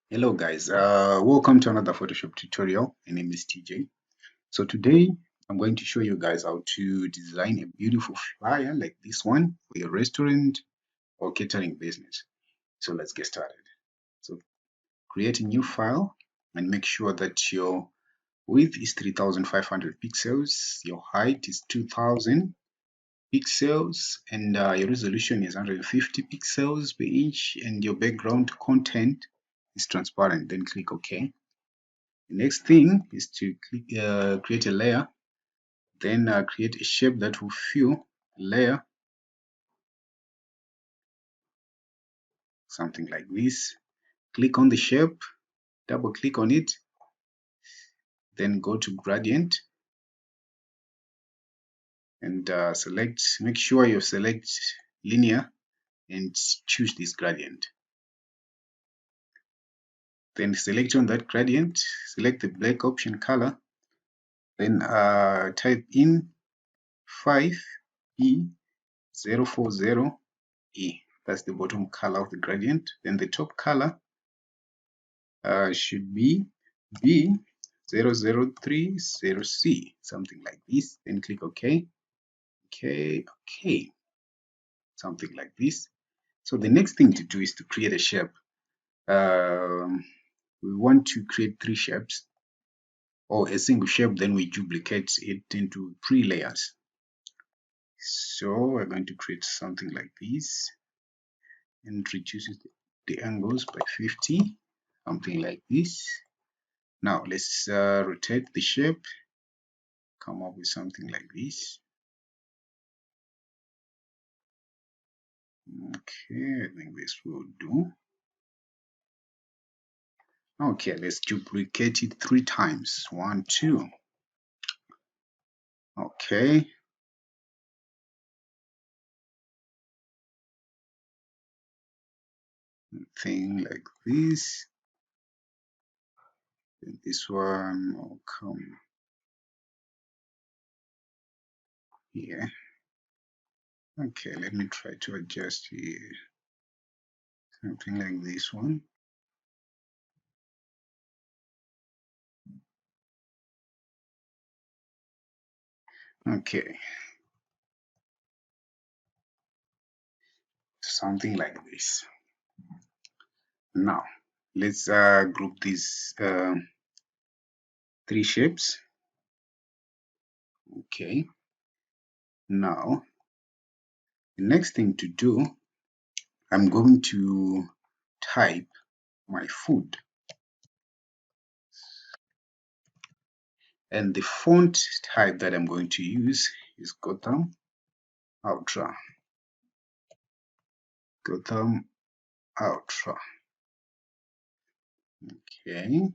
Hello guys, welcome to another Photoshop tutorial. My name is TJ. So today I'm going to show you guys how to design a beautiful flyer like this one for your restaurant or catering business. So let's get started. So create a new file and make sure that your width is 3500 pixels, your height is 2000 pixels, and your resolution is 150 pixels per inch, and your background content is transparent. Then click OK. The next thing is to create a layer, then create a shape that will fill the layer, something like this. Click on the shape, double click on it, then go to gradient and make sure you select linear and choose this gradient. Then select on that gradient, select the black option color, then type in 5E040E. That's the bottom color of the gradient. Then the top color should be B00330C, something like this. Then click OK. OK, something like this. So the next thing to do is to create a shape. We want to create three shapes or a single shape, then we duplicate it into three layers. So we're going to create something like this and reduce the angles by 50, something like this. Now let's rotate the shape, come up with something like this. Okay, I think this will do. Okay, let's duplicate it 3 times. 1, 2. Okay. Thing like this. Then this one will come here. Okay, let me try to adjust here. Something like this one. Okay. Something like this. Now, let's group these 3 shapes. Okay. Now, the next thing to do, I'm going to type my food. And the font type that I'm going to use is Gotham Ultra. Gotham Ultra. Okay.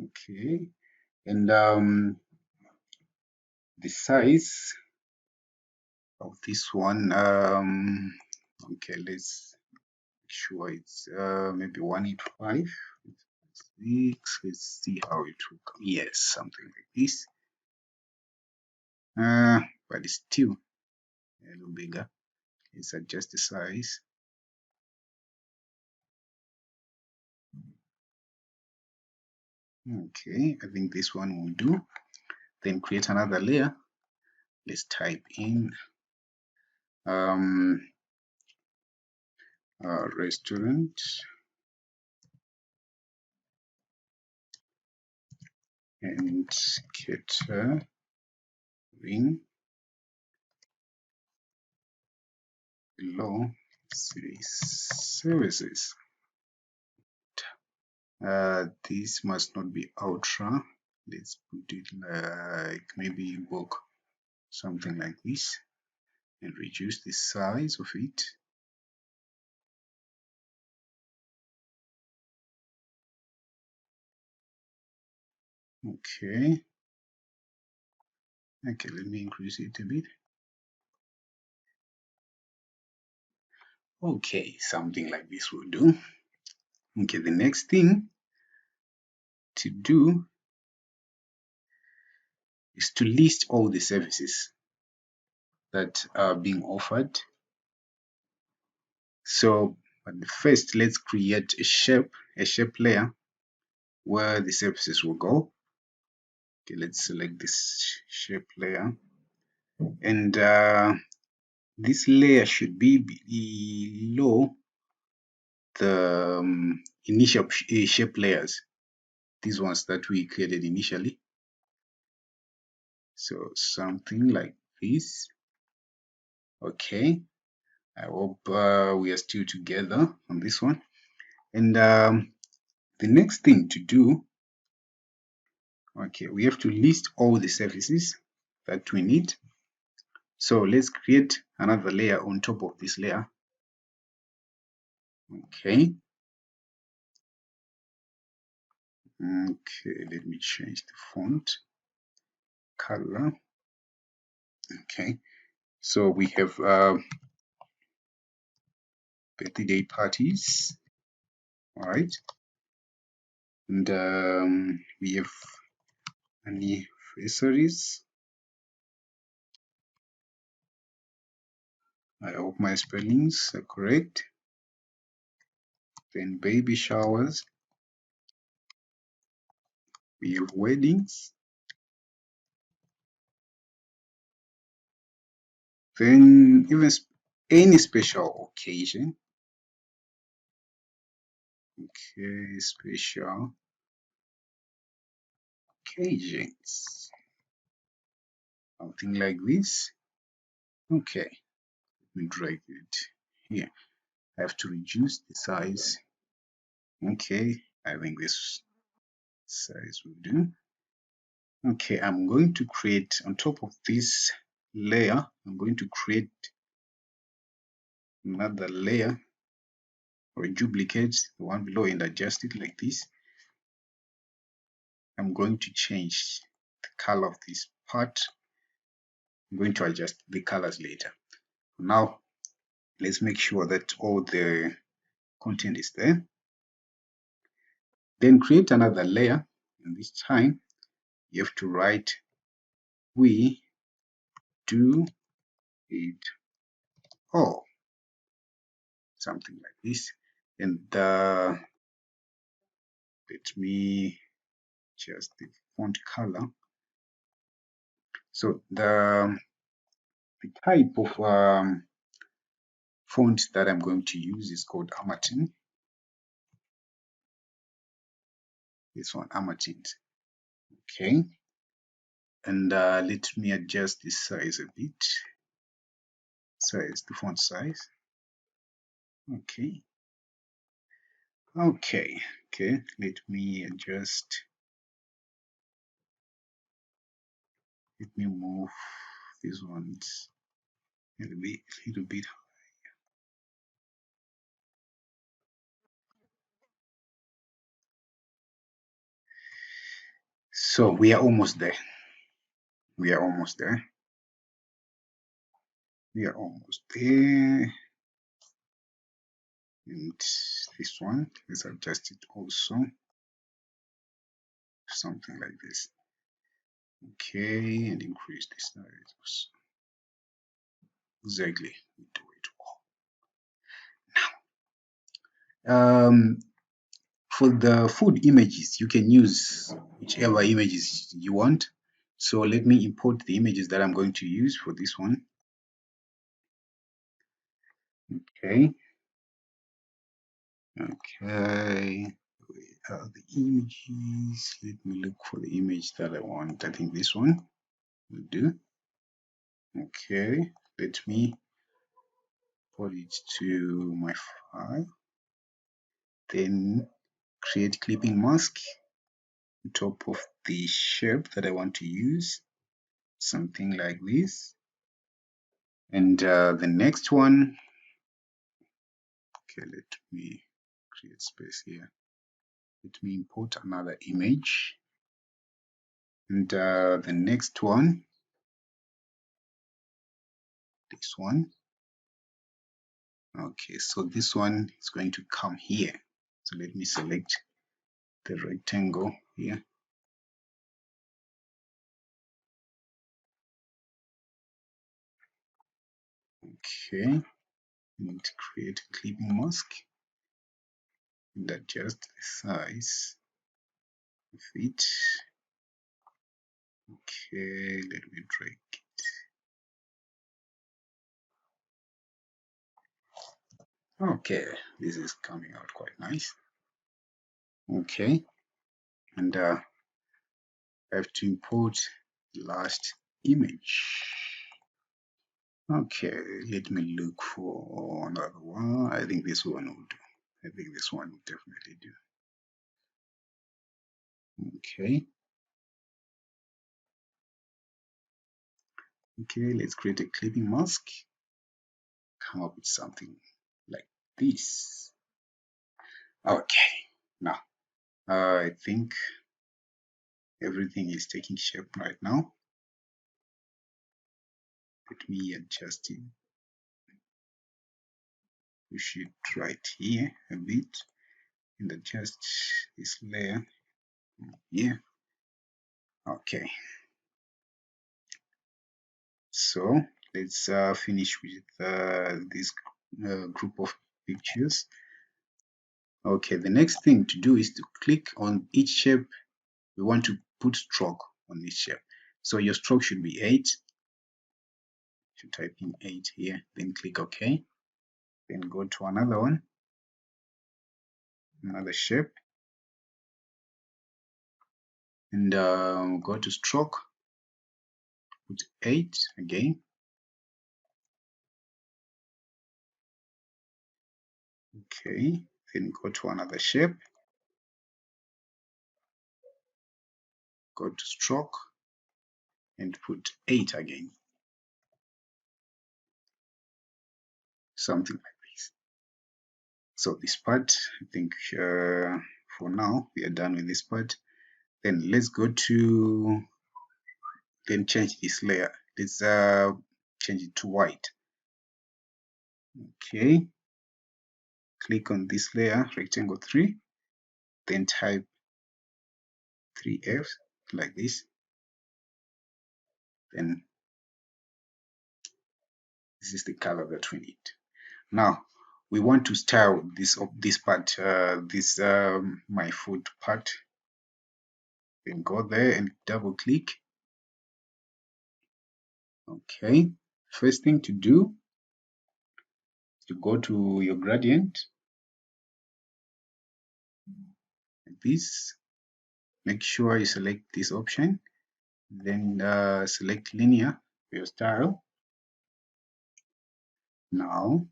Okay. And the size of this one, okay, let's make sure it's maybe 185. Let's see how it will come. Yes, something like this. But it's still a little bigger. Let's adjust the size. Okay, I think this one will do. Then create another layer. Let's type in restaurant and catering below services. This must not be ultra. Let's put it like maybe book, something like this, and reduce the size of it. Okay. Okay, let me increase it a bit. Okay, something like this will do. Okay, the next thing to do is to list all the services that are being offered. So But first, let's create a shape layer where the surfaces will go. Okay, let's select this shape layer, and this layer should be below the initial shape layers, these ones that we created initially. So something like this. Okay, I hope we are still together on this one. And the next thing to do, okay, we have to list all the surfaces that we need. So let's create another layer on top of this layer. Okay. Okay, let me change the font color. Okay, so we have birthday parties, all right, and we have anniversaries. I hope my spellings are correct. Then baby showers, we have weddings, then even any special occasion. Okay, special occasions, something like this. Okay, let me drag it here. I have to reduce the size. Okay, I think this size will do. Okay, I'm going to create on top of this layer, I'm going to create another layer or duplicate the one below and adjust it like this. I'm going to change the color of this part. I'm going to adjust the colors later. Now, let's make sure that all the content is there. Then create another layer, and this time you have to write we do it all, something like this. And let me just the font color. So the type of font that I'm going to use is called Amatin. This one, Amatin. Okay, and let me adjust the size a bit. Size, the font size. Okay, okay, okay. Let me adjust. Let me move these ones a little bit. So we are almost there. We are almost there. We are almost there. And this one, let's adjust it also. Something like this. Okay, and increase the size. Exactly. We do it all. For the food images, you can use whichever images you want. So let me import the images that I'm going to use for this one. Okay. Okay. Where are the images? Let me look for the image that I want. I think this one will do. Okay. Let me put it to my file. Then create clipping mask on top of the shape that I want to use. Something like this. And the next one, okay, let me create space here. Let me import another image. And the next one, this one. Okay, so this one is going to come here. So let me select the rectangle here. Okay, and create a clipping mask. and adjust the size of it. Okay, let me drag it. Okay, this is coming out quite nice. Okay, and I have to import the last image. Okay, let me look for another one. I think this one will do. I think this one will definitely do. Okay. Okay, let's create a clipping mask. Come up with something like this. Okay, now I think everything is taking shape right now. Let me adjust it. Push it right here a bit and adjust this layer here. Okay, so let's finish with this group of pictures. Okay, the next thing to do is to click on each shape. We want to put stroke on each shape. So your stroke should be 8. You type in 8 here, then click OK. Then go to another one, another shape, and go to stroke, put 8 again. Okay, then go to another shape, go to stroke, and put 8 again. Something like this. So this part, I think for now we are done with this part. Then let's go to, then change this layer. Let's change it to white. Okay, click on this layer, rectangle 3, then type 3F like this. Then this is the color that we need. Now we want to style this part, this my foot part. Then go there and double click. Okay, first thing to do is to go to your gradient like this. Make sure you select this option, then select linear for your style. Now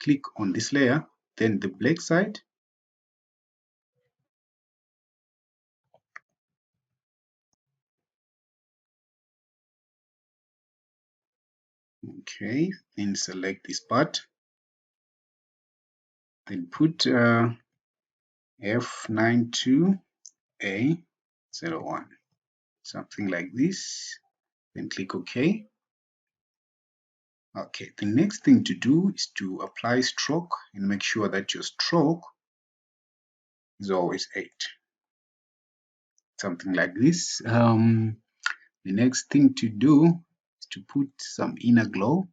click on this layer, then the black side. Okay, then select this part, then put F92A01, something like this, then click OK. Okay, the next thing to do is to apply stroke and make sure that your stroke is always 8, something like this. The next thing to do is to put some inner glow.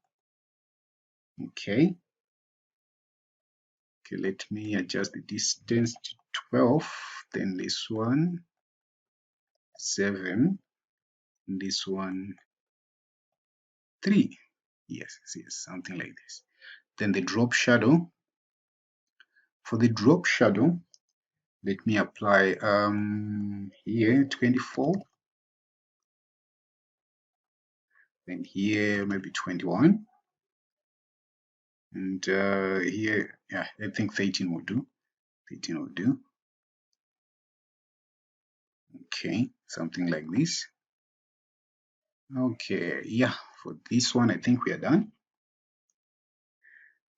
Okay, let me adjust the distance to 12, then this one 7, this one 3. Yes, something like this. Then the drop shadow. For the drop shadow, let me apply here 24, then here maybe 21, and here, yeah, I think 13 will do. 13 will do. Okay, something like this. Okay, yeah, for this one, I think we are done.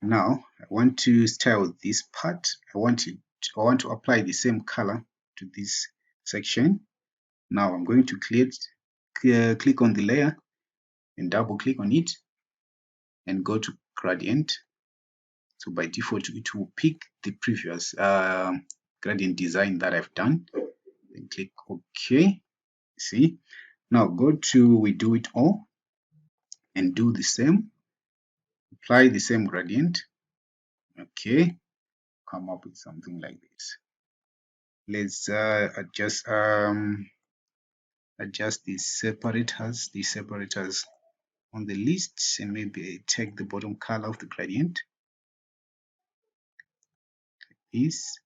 Now, I want to style this part. I want to apply the same color to this section. Now, I'm going to click on the layer and double click on it and go to gradient. So by default, it will pick the previous gradient design that I've done. Then click OK. See, now go to we do it all and do the same. Apply the same gradient. Okay, come up with something like this. Let's adjust these separators on the list, and maybe take the bottom color of the gradient is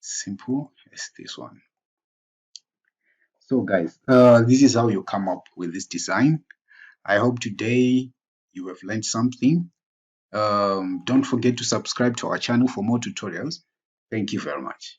simple as this one. So guys, this is how you come up with this design. I hope today you have learned something. Don't forget to subscribe to our channel for more tutorials. Thank you very much.